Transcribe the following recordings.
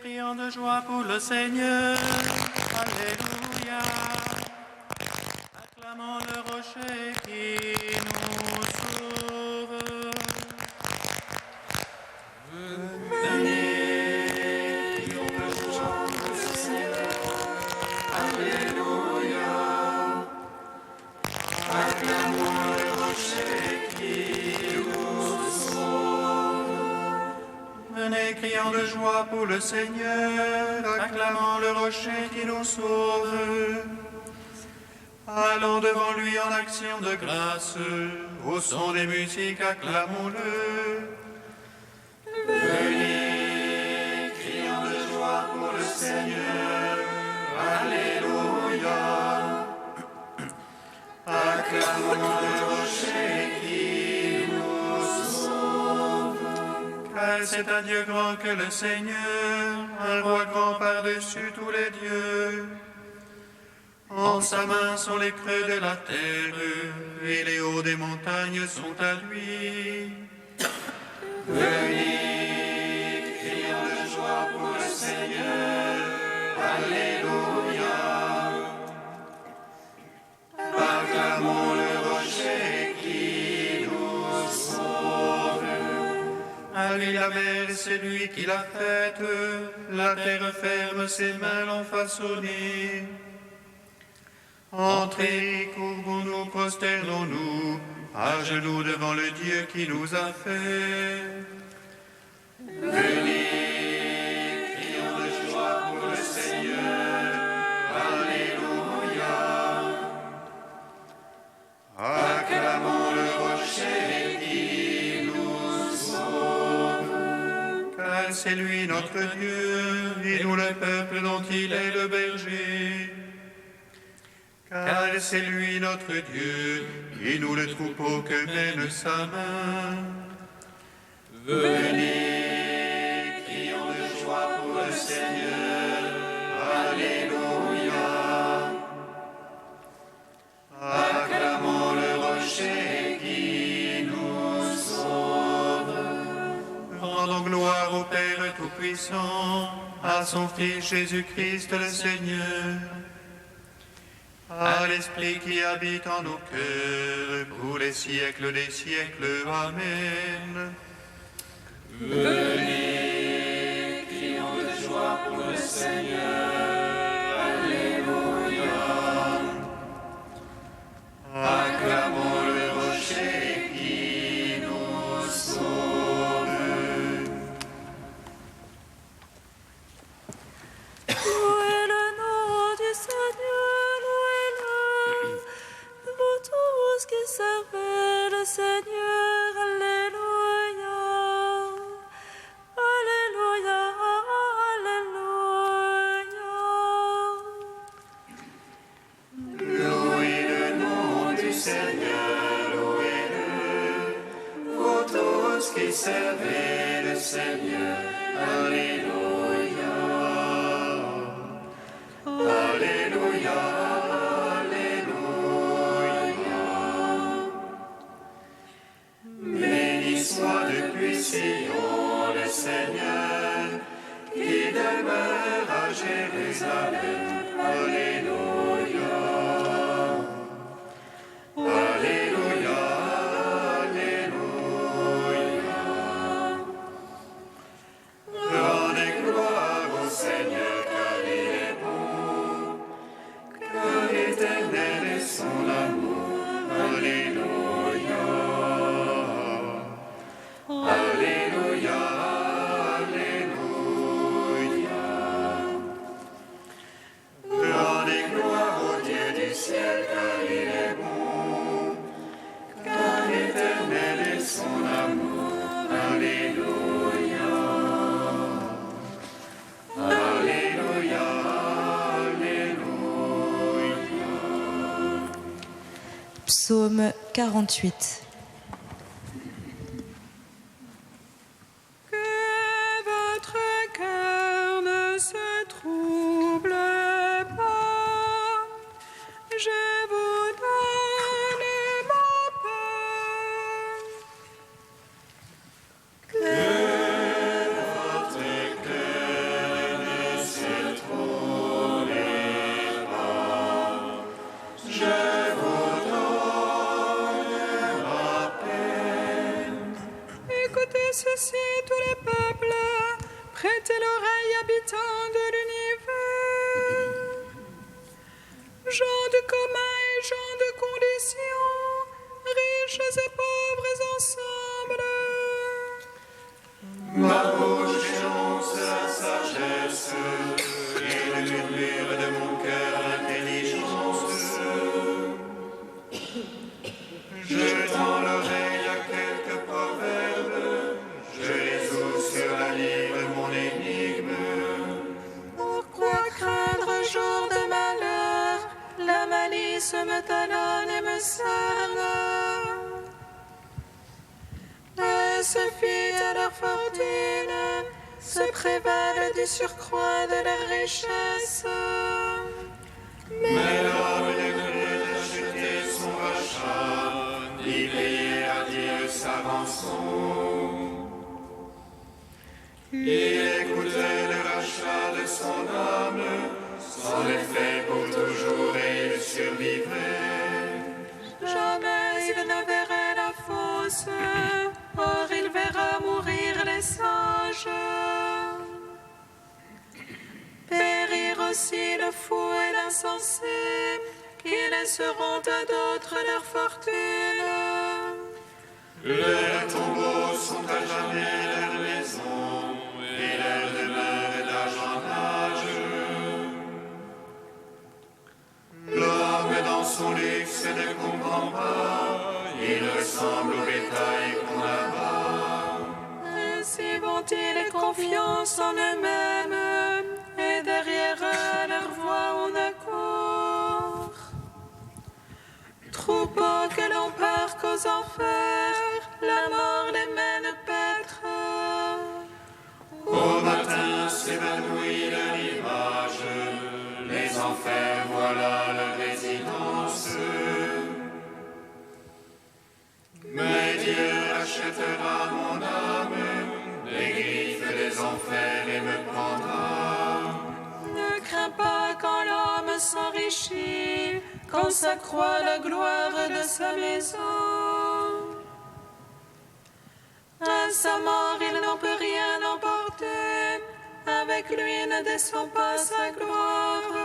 Crions de joie pour le Seigneur. Alléluia. Acclamons le rocher qui nous sauve. Venez, crions de joie pour le Seigneur. Alléluia. Acclamons le rocher qui nous sauve. Venez, crions de joie pour le Seigneur, acclamons le rocher qui nous sauve. Allons devant lui en action de grâce, au son des musiques, acclamons-le. Venez, crions de joie pour le Seigneur, Alléluia. Acclamons le rocher qui nous sauve. Car c'est un Dieu grand que le Seigneur, un roi grand par-dessus tous les dieux. En sa main sont les creux de la terre, et les hauts des montagnes sont à lui. Venez, crions de joie pour le Seigneur, Alléluia. Acclamons le rocher qui nous sauve. À lui la mer, c'est lui qui l'a faite, la terre ferme, ses mains l'ont façonnée. Entrez, courbons-nous, prosternons-nous, à genoux devant le Dieu qui nous a fait. Venez, crions de joie pour le Seigneur, Alléluia. Acclamons le rocher qui nous sauve. Car c'est lui notre Dieu, et nous le peuple dont il est le berger. Car c'est lui notre Dieu, et nous le troupeau que mène sa main. Venez, crions de joie pour le Seigneur, Alléluia. Acclamons le rocher qui nous sauve. Rendons gloire au Père Tout-Puissant, à son Fils Jésus-Christ le Seigneur, à l'Esprit qui habite en nos cœurs, pour les siècles des siècles. Amen. Venez, crions de joie pour le Seigneur. Alléluia. Acclamons le rocher qui nous sauve. Louez le nom du Seigneur, louez-le, vous tous qui servez le Seigneur, Alléluia, Alléluia, Alléluia. Louez le nom du Seigneur, louez-le, vous tous qui servez le Seigneur, Alléluia, Alléluia, Alléluia. Béni soit depuis Sion le Seigneur, qui demeure à Jérusalem, Alléluia. Alléluia, Alléluia. Rendez gloire au Seigneur, car il est bon, car l'Éternel est son amour. Alléluia. Alléluia, Alléluia. Rendez gloire au Dieu du ciel, car il est bon, car l'Éternel est son amour. Alléluia. Alléluia, Alléluia. Psaume 48. Que votre cœur ne se trouble pas, je vous donne ma paix. Que votre cœur ceci tous les peuples, prêtez l'oreille habitants de l'univers. Gens de commun et gens de condition, riches et pauvres ensemble. Ma bouche annonce la sagesse, et le murmure de mon cœur l'intelligence. Je tends l'oreille à quelques proverbes, je les ouvre sur la livre de mon énigme. Pourquoi craindre un jour de malheur? La malice me talonne et me cerne. Elles se fient à leur fortune, se prévalent du surcroît de leur richesse. Mais l'homme ne peut acheter son rachat, ni payer à Dieu sa rançon. Il écoutait le rachat de son âme, son effet pour toujours et il survivrait. Jamais il ne verrait la fosse, or il verra mourir les sages. Périr aussi le fou et l'insensé, qui laisseront à d'autres leur fortune. Leurs tombeaux sont à jamais leur maison, et leur demeure est d'âge en âge. L'homme dans son luxe ne comprend pas, il ressemble au bétail qu'on abat. Ainsi vont-ils et confiance en eux-mêmes, et derrière eux leur voix on accourt. Troupeaux que l'on parque aux enfers, la mort les mène paître. Au matin s'évanouit leur image, les enfers voilà leur résidence. Mais Dieu rachètera mon âme des griffes des enfers et me prendra. Ne crains pas quand l'homme s'enrichit, quand s'accroît la gloire de sa maison. À sa mort, il n'en peut rien emporter, avec lui ne descend pas sa gloire.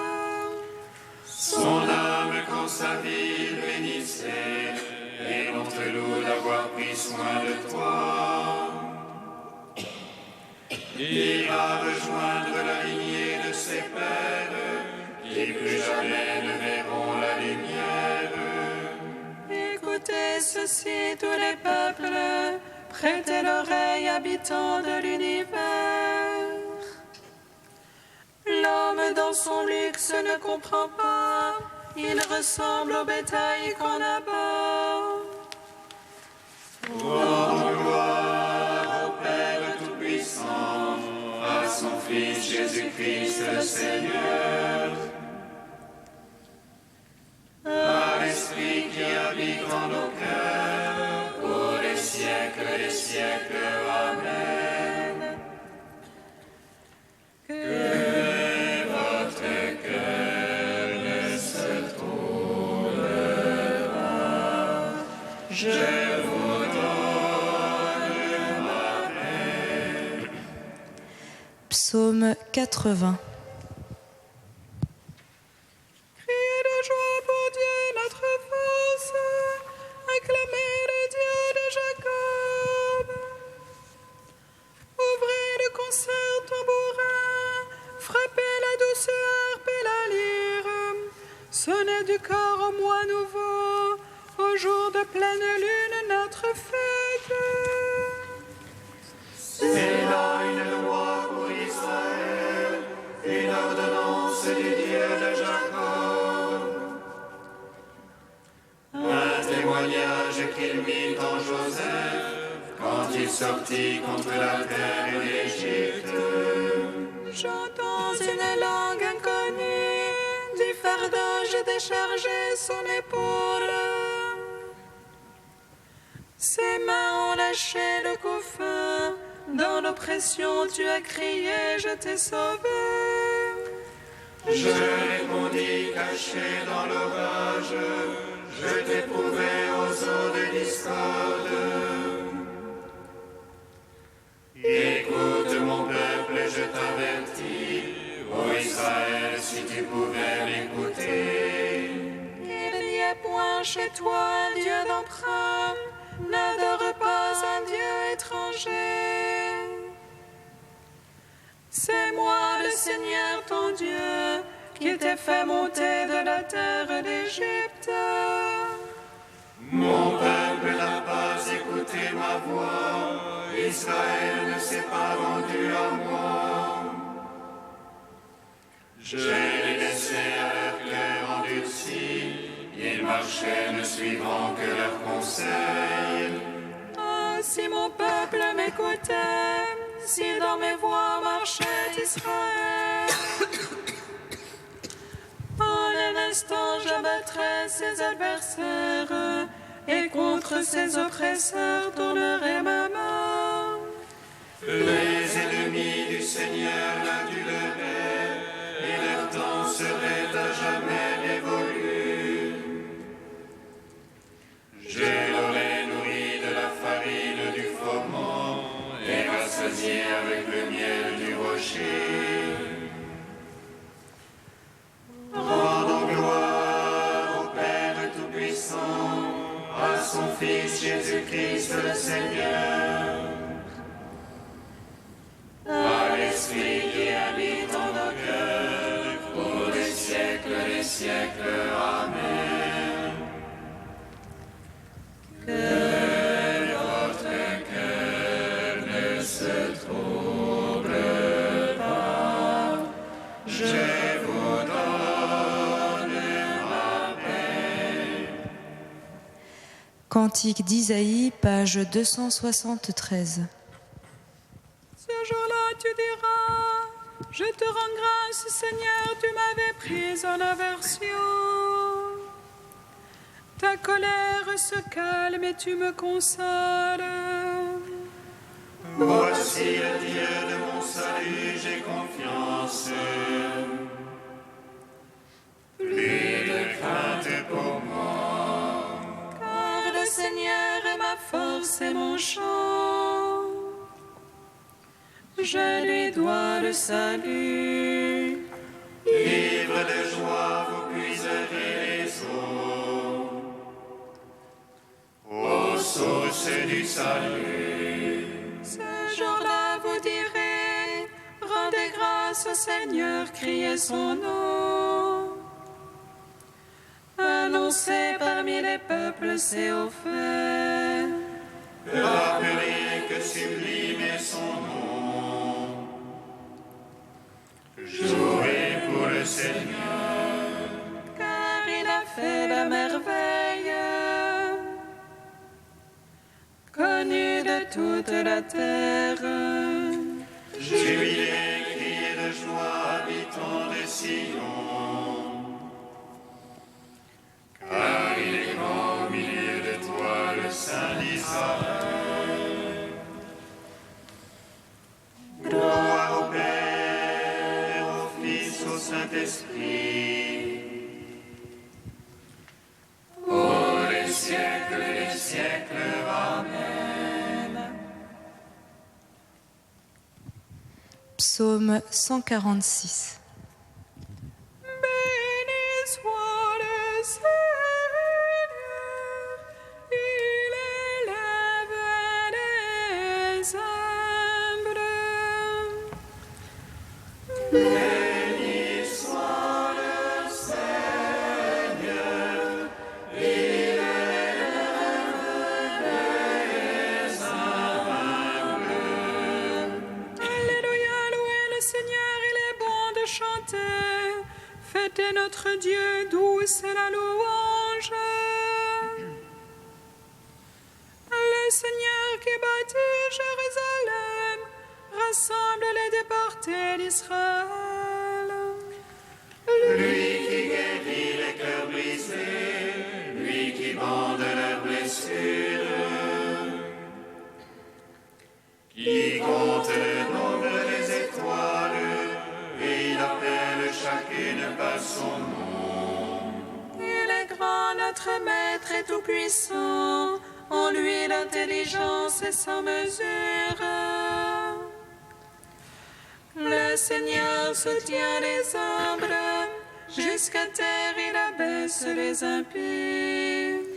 Son âme quand sa vie bénissait, et l'on te loue d'avoir pris soin de toi. Il va rejoindre la lignée de ses pères, qui plus jamais ne verront la lumière. Écoutez ceci tous les peuples, prêtez l'oreille habitants de l'univers. L'homme dans son luxe ne comprend pas, il ressemble au bétail qu'on abat. Gloire au Père Tout-Puissant, à son Fils Jésus-Christ le Seigneur, à l'Esprit qui habite en nos cœurs, pour les siècles des siècles. Amen. Que votre cœur ne se trouble pas, je vous donne ma paix. Psaume 80. Criez de joie pour Dieu notre force, acclamez le Dieu de Jacob. Ouvrez le concert tambourin, frappez la douce harpe et la lyre, sonnez du corps au mois nouveau, au jour de pleine lune notre fête. C'est là une loi pour Israël, une ordonnance du Dieu de Jacob. Un témoignage qu'il mit en Joseph, quand il sortit contre la terre d'Égypte. J'entends une langue inconnue, du fardeau je déchargeais son épaule. Ses mains ont lâché le couffin, dans l'oppression tu as crié, je t'ai sauvé. Je répondis caché dans l'orage, je t'éprouvai aux eaux de discorde. chez toi un Dieu d'emprunt, n'adore pas un Dieu étranger. C'est moi le Seigneur ton Dieu, qui t'ai fait monter de la terre d'Égypte. Mon peuple n'a pas écouté ma voix, Israël ne s'est pas rendu à moi. Je les laissais à leur cœur endurci, ils marchaient ne suivant que leurs conseils. Ah, si mon peuple m'écoutait, si dans mes voies marchait Israël. En un instant, j'abattrais ses adversaires, et contre ses oppresseurs tournerai ma main. Les ennemis du Seigneur l'aduleraient, et leur temps serait à jamais révolu. Je l'aurais nourri de la farine du froment, et rassasié avec le miel du rocher. Rendons gloire au Père Tout-Puissant, à son Fils Jésus-Christ le Seigneur, à l'Esprit qui habite en nos cœurs, pour les siècles des siècles. Amen. Que votre cœur ne se trouble pas, je vous donne ma paix. Cantique d'Isaïe, page 273. Ce jour-là, tu diras, je te rends grâce, Seigneur, tu m'avais prise en aversion. Ta colère se calme et tu me consoles. Voici le Dieu de mon salut, j'ai confiance. Plus de crainte pour moi. Car le Seigneur est ma force et mon chant. Je lui dois le salut. Ivre de joie, vous puiserez les eaux, aux sources du salut. Ce jour-là, vous direz, rendez grâce au Seigneur, criez son nom. Annoncez parmi les peuples ses hauts faits. Rappelez que sublime est son nom. Jouez pour le Seigneur, Car il a fait la merveille, connue de toute la terre. jubilez, criez de joie, habitants de Sion. Car il est grand au milieu de toi, le Saint d'Israël. Gloire au Père, au Fils, au Saint-Esprit, pour les siècles des siècles. Amen. Psaume 146. Béni soit le Seigneur, il élève les humbles. Béni soit le Seigneur, il élève les humbles. Alléluia, louez le Seigneur, il est bon de chanter. Fêtez notre Dieu, douce est la louange. Le Seigneur qui bâtit Jérusalem rassemble les déportés d'Israël. Lui qui guérit les cœurs brisés, lui qui bande leurs blessures, qui compte le nombre des étoiles, et il appelle chacune par son nom. Il est grand, notre Maître est tout-puissant, en lui l'intelligence est sans mesure. Le Seigneur soutient les humbles, jusqu'à terre il abaisse les impies.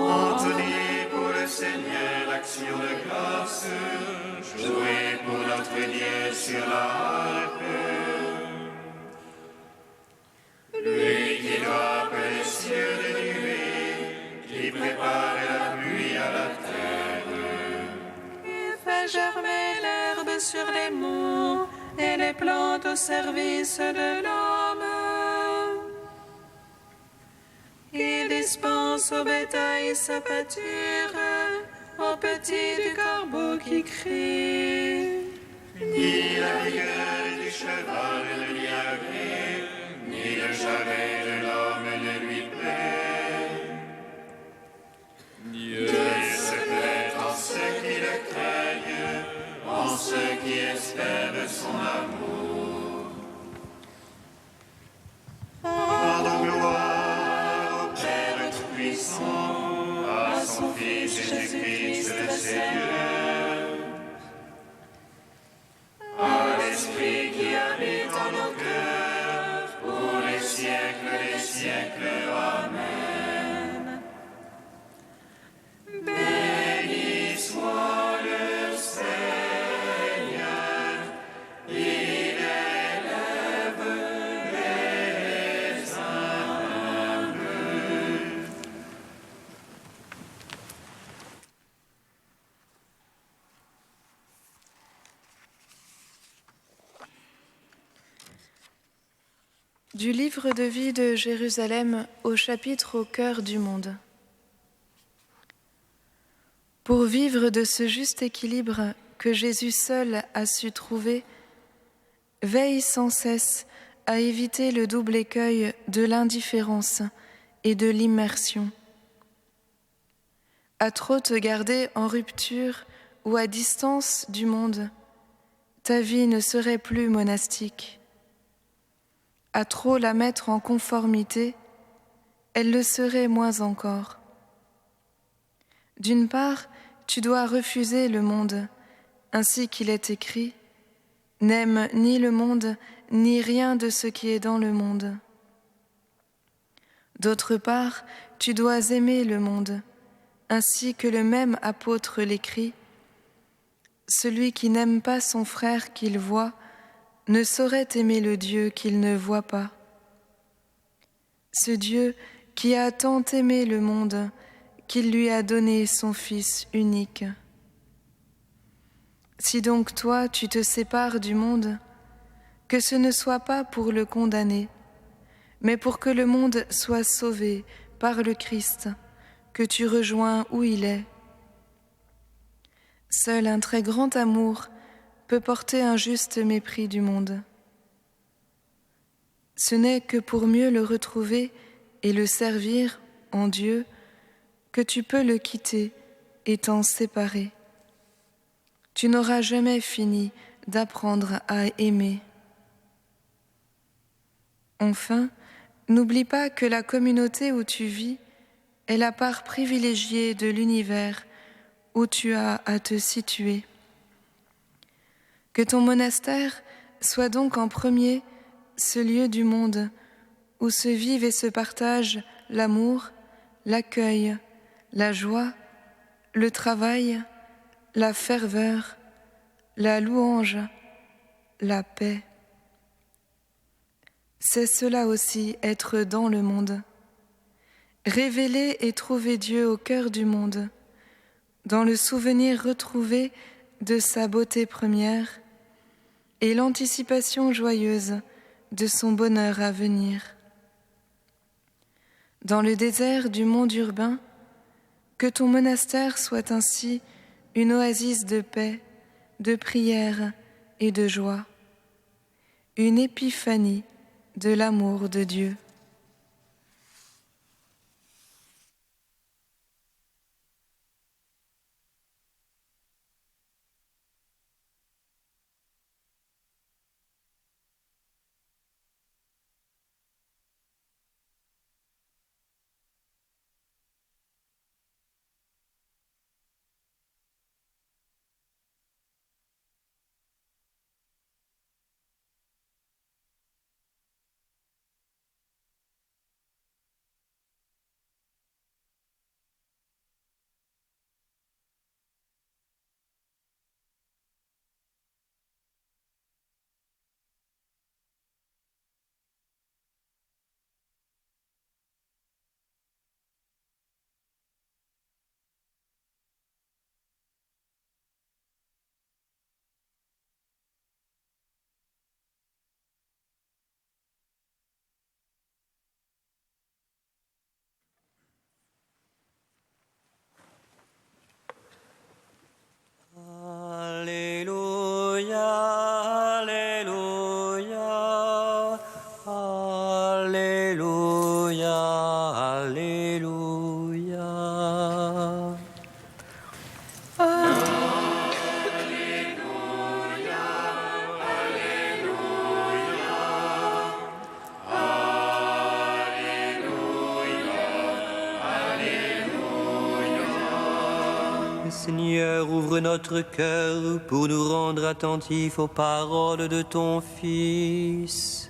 Entonner pour le Seigneur l'action de grâce, jouer pour notre Dieu sur la harpe. Lui qui doit les cieux de nuées, qui prépare la pluie à la terre. Il fait germer l'herbe sur les monts et les plantes au service de l'homme. Il dispense au bétail sa pâture, aux petits du corbeau qui crie. Ni la vigueur du cheval ne lui agrée, ni le jarret de l'homme ne lui plaît. Dieu se plaît en ceux qui le craignent, en ceux qui espèrent son amour. Rendons gloire au Père Tout-Puissant, à son Fils Jésus-Christ le Seigneur, à l'Esprit qui habite en nos cœurs, pour les siècles des siècles. Amen. Béni soit le Seigneur, il élève les humbles. Du livre de vie de Jérusalem au chapitre au cœur du monde. Pour vivre de ce juste équilibre que Jésus seul a su trouver, veille sans cesse à éviter le double écueil de l'indifférence et de l'immersion. À trop te garder en rupture ou à distance du monde, ta vie ne serait plus monastique. À trop la mettre en conformité, elle le serait moins encore. D'une part, tu dois refuser le monde, ainsi qu'il est écrit « N'aime ni le monde, ni rien de ce qui est dans le monde ». D'autre part, tu dois aimer le monde, ainsi que le même apôtre l'écrit « Celui qui n'aime pas son frère qu'il voit, ne saurait aimer le Dieu qu'il ne voit pas. Ce Dieu qui a tant aimé le monde, qu'il lui a donné son Fils unique. Si donc toi tu te sépares du monde, que ce ne soit pas pour le condamner, mais pour que le monde soit sauvé par le Christ, que tu rejoins où il est. Seul un très grand amour peut porter un juste mépris du monde. Ce n'est que pour mieux le retrouver et le servir en Dieu que tu peux le quitter et t'en séparer. Tu n'auras jamais fini d'apprendre à aimer. Enfin, n'oublie pas que la communauté où tu vis est la part privilégiée de l'univers où tu as à te situer. Que ton monastère soit donc en premier ce lieu du monde où se vivent et se partagent l'amour, l'accueil, la joie, le travail, la ferveur, la louange, la paix. C'est cela aussi être dans le monde. Révéler et trouver Dieu au cœur du monde, dans le souvenir retrouvé de sa beauté première et l'anticipation joyeuse de son bonheur à venir. Dans le désert du monde urbain, que ton monastère soit ainsi une oasis de paix, de prière et de joie, une épiphanie de l'amour de Dieu. Seigneur, ouvre notre cœur pour nous rendre attentifs aux paroles de ton Fils.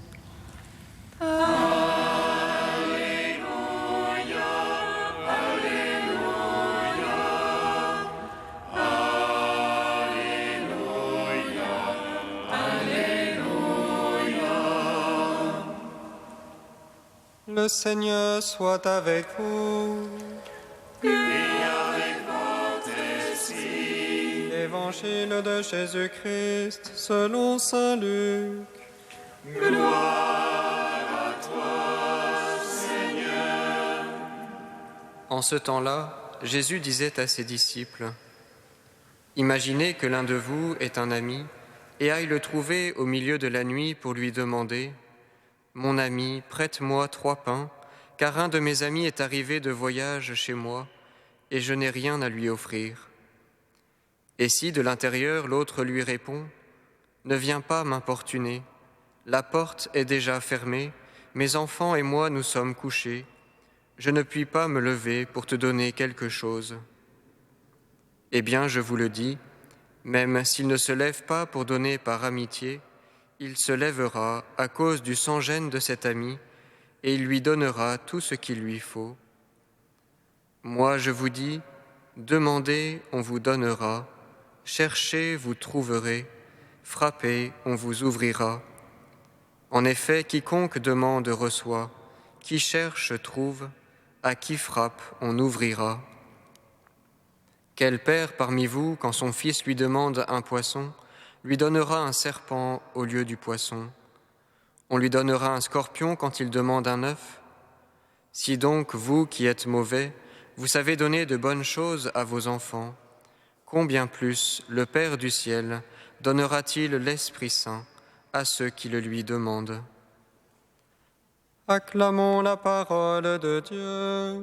Le Seigneur soit avec vous. Et avec votre esprit. Évangile de Jésus-Christ selon saint Luc. Gloire à toi, Seigneur. En ce temps-là, Jésus disait à ses disciples, « Imaginez que l'un de vous est un ami et aille le trouver au milieu de la nuit pour lui demander « Mon ami, prête-moi 3 pains, car un de mes amis est arrivé de voyage chez moi et je n'ai rien à lui offrir. » Et si de l'intérieur l'autre lui répond « Ne viens pas m'importuner, la porte est déjà fermée, mes enfants et moi nous sommes couchés, je ne puis pas me lever pour te donner quelque chose. » Eh bien, je vous le dis, même s'il ne se lève pas pour donner par amitié, il se lèvera à cause du sans-gêne de cet ami et il lui donnera tout ce qu'il lui faut. Moi, je vous dis, demandez, on vous donnera, cherchez, vous trouverez, frappez, on vous ouvrira. En effet, quiconque demande reçoit, qui cherche trouve, à qui frappe on ouvrira. Quel père parmi vous, quand son fils lui demande un poisson, lui donnera un serpent au lieu du poisson? On lui donnera un scorpion quand il demande un œuf? Si donc vous qui êtes mauvais, vous savez donner de bonnes choses à vos enfants, combien plus le Père du ciel donnera-t-il l'Esprit Saint à ceux qui le lui demandent? Acclamons la parole de Dieu.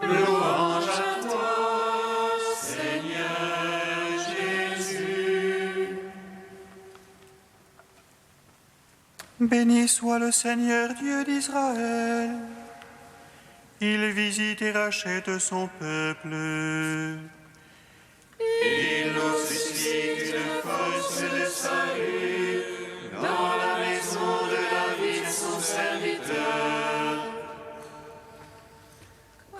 Louange à toi, Seigneur Jésus. Béni soit le Seigneur Dieu d'Israël. Il visite et rachète son peuple. Il nous suscite une force de salut dans la maison de la vie de son serviteur.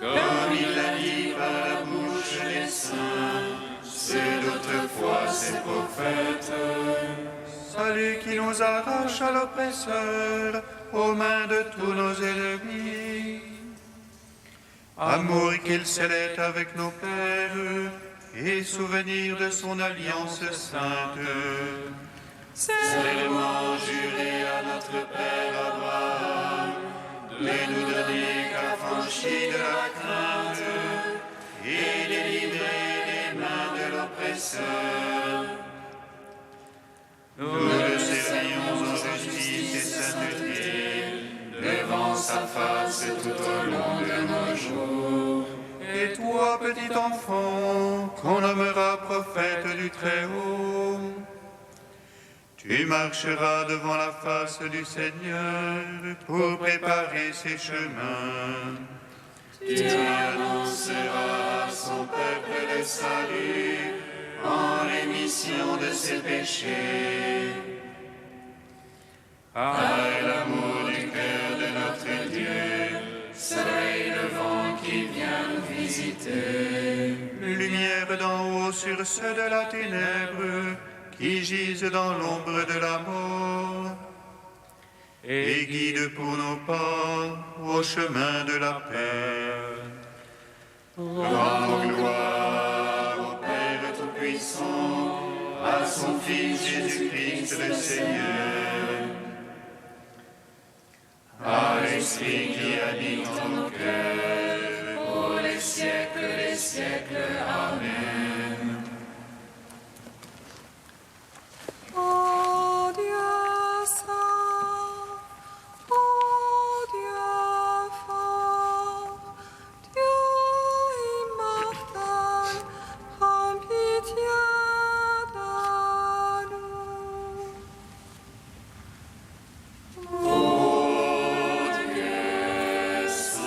Comme il l'a dit par la bouche des saints, ceux d'autrefois ses prophètes. Salut qui nous arrache à l'oppresseur, aux mains de tous nos ennemis. Amour qu'il scellait avec nos pères, et souvenir de son alliance sainte. Serment juré à notre Père Abraham, de nous donner qu'affranchis de la crainte, et délivrer des mains de l'oppresseur. Nous le servions en justice et sainteté, devant sa face tout au long de nos jours. Et toi, petit enfant, qu'on nommera prophète du Très-Haut, tu marcheras devant la face du Seigneur pour préparer ses chemins. Tu annonceras à son peuple le salut en rémission de ses péchés. Par l'amour du cœur de notre Dieu, soleil levant qui vient nous visiter. Lumière d'en haut sur ceux de la ténèbre qui gisent dans l'ombre de la mort. Et guide pour nos pas au chemin de la paix. Rendons gloire au Père Tout-Puissant, à son Fils Jésus-Christ le Seigneur, à l'Esprit qui habite en nos cœurs, pour les siècles des siècles. Amen. Ô Dieu saint, ô Dieu fort, Dieu immortel, prends pitié de nous. Ô Dieu saint,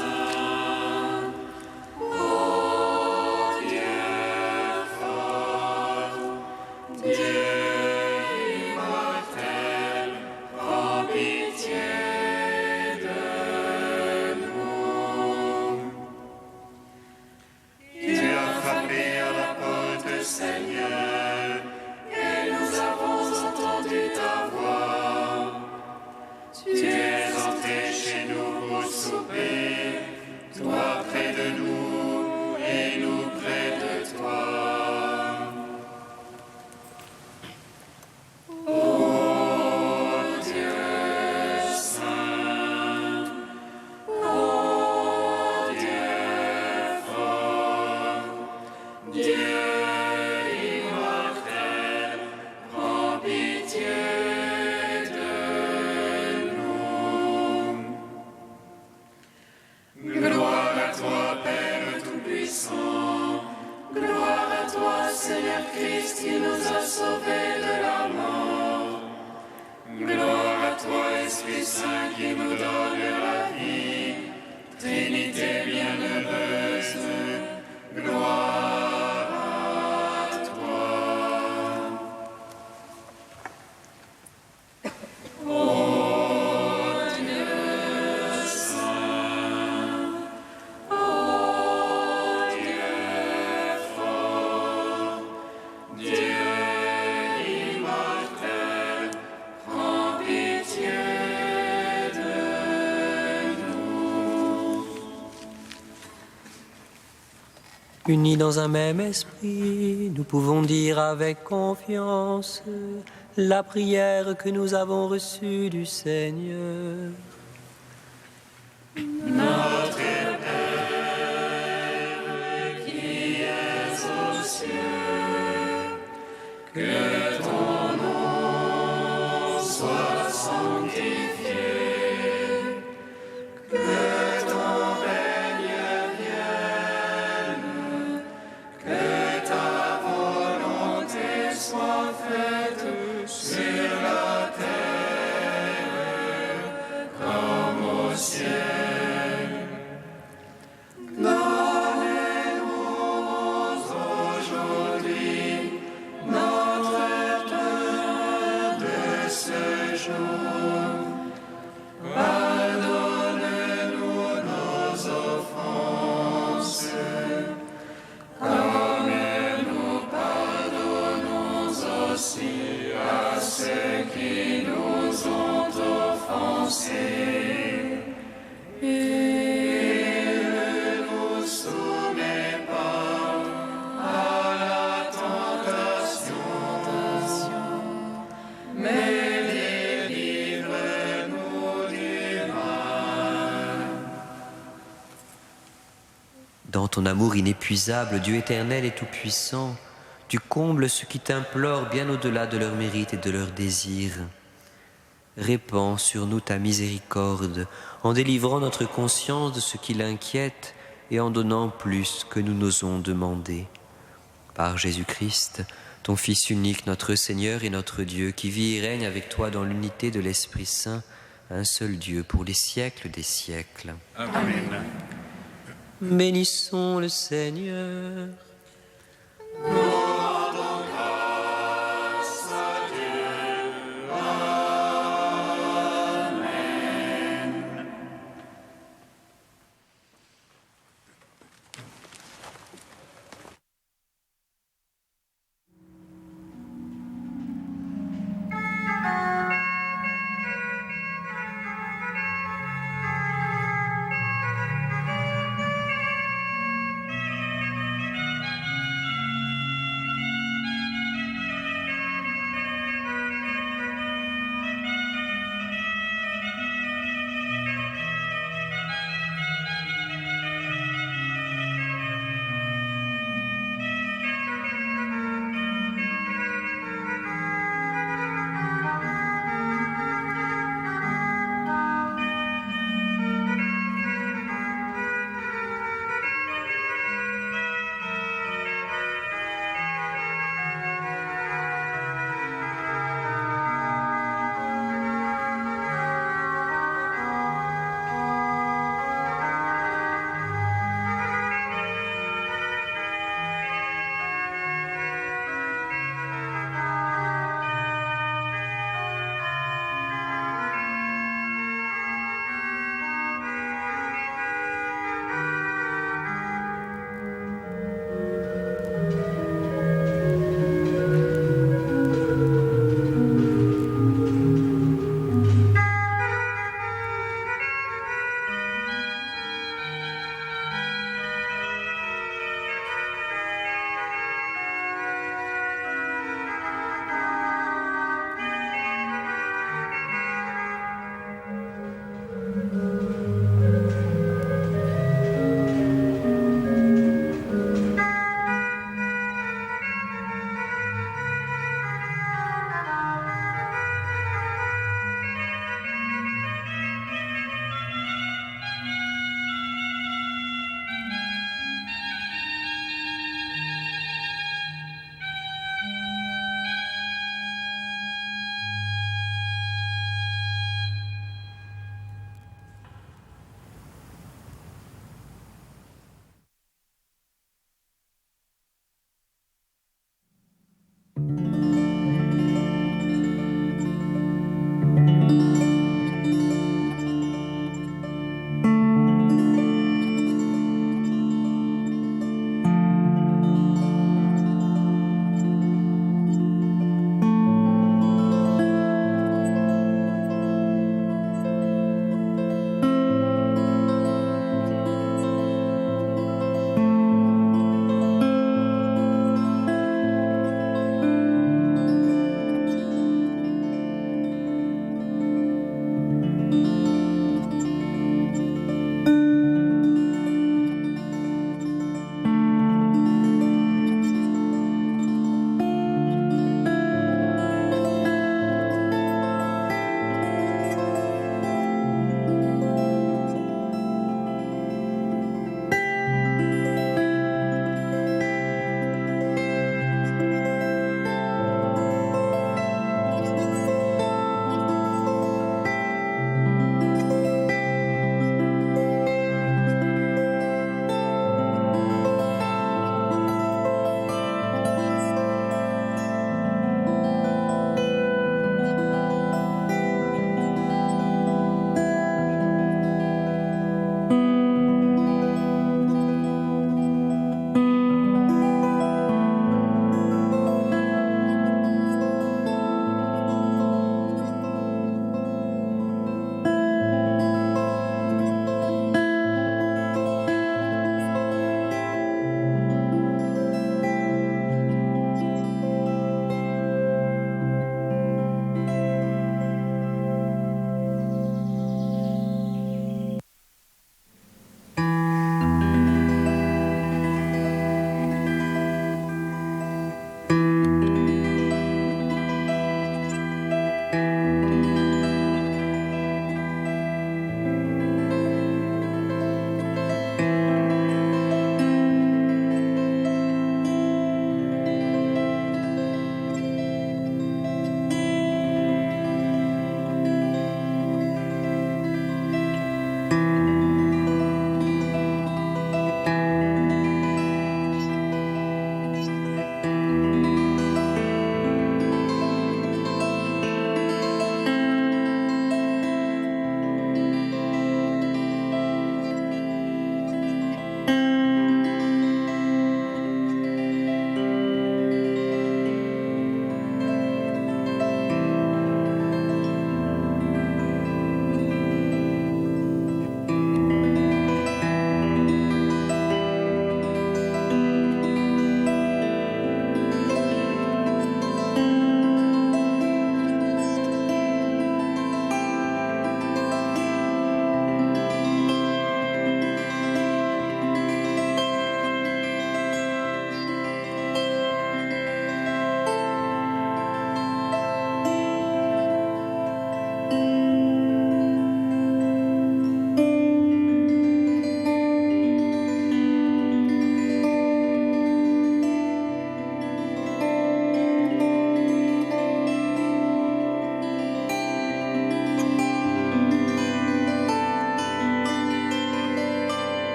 le Seigneur, et nous avons entendu ta voix. Tu es entré chez nous pour souper, toi près de nous et nous près de toi. Christ qui nous a sauvés de la mort. Gloire à toi, Esprit Saint, qui nous donne la vie. Trinité bienheureuse, gloire à toi. Ô Dieu saint, ô Dieu fort, Dieu immortel, prends pitié de nous. Unis dans un même esprit, nous pouvons dire avec confiance la prière que nous avons reçue du Seigneur. Notre Père qui es aux cieux, que ton nom soit sanctifié, que ton règne vienne, que ta volonté soit faite sur la terre comme au ciel. Donnez-nous aujourd'hui notre pain de ce jour. Pardonne-nous nos offenses, comme nous pardonnons aussi à ceux qui nous ont offensés. Et ne nous soumets pas à la tentation, mais délivre-nous du mal. Dans ton amour inépuisable, Dieu éternel et tout-puissant, tu combles ceux qui t'implorent bien au-delà de leurs mérites et de leurs désirs. Répands sur nous ta miséricorde, en délivrant notre conscience de ce qui l'inquiète et en donnant plus que nous n'osons demander. Par Jésus-Christ, ton Fils unique, notre Seigneur et notre Dieu, qui vit et règne avec toi dans l'unité de l'Esprit Saint, un seul Dieu pour les siècles des siècles. Amen. Bénissons le Seigneur.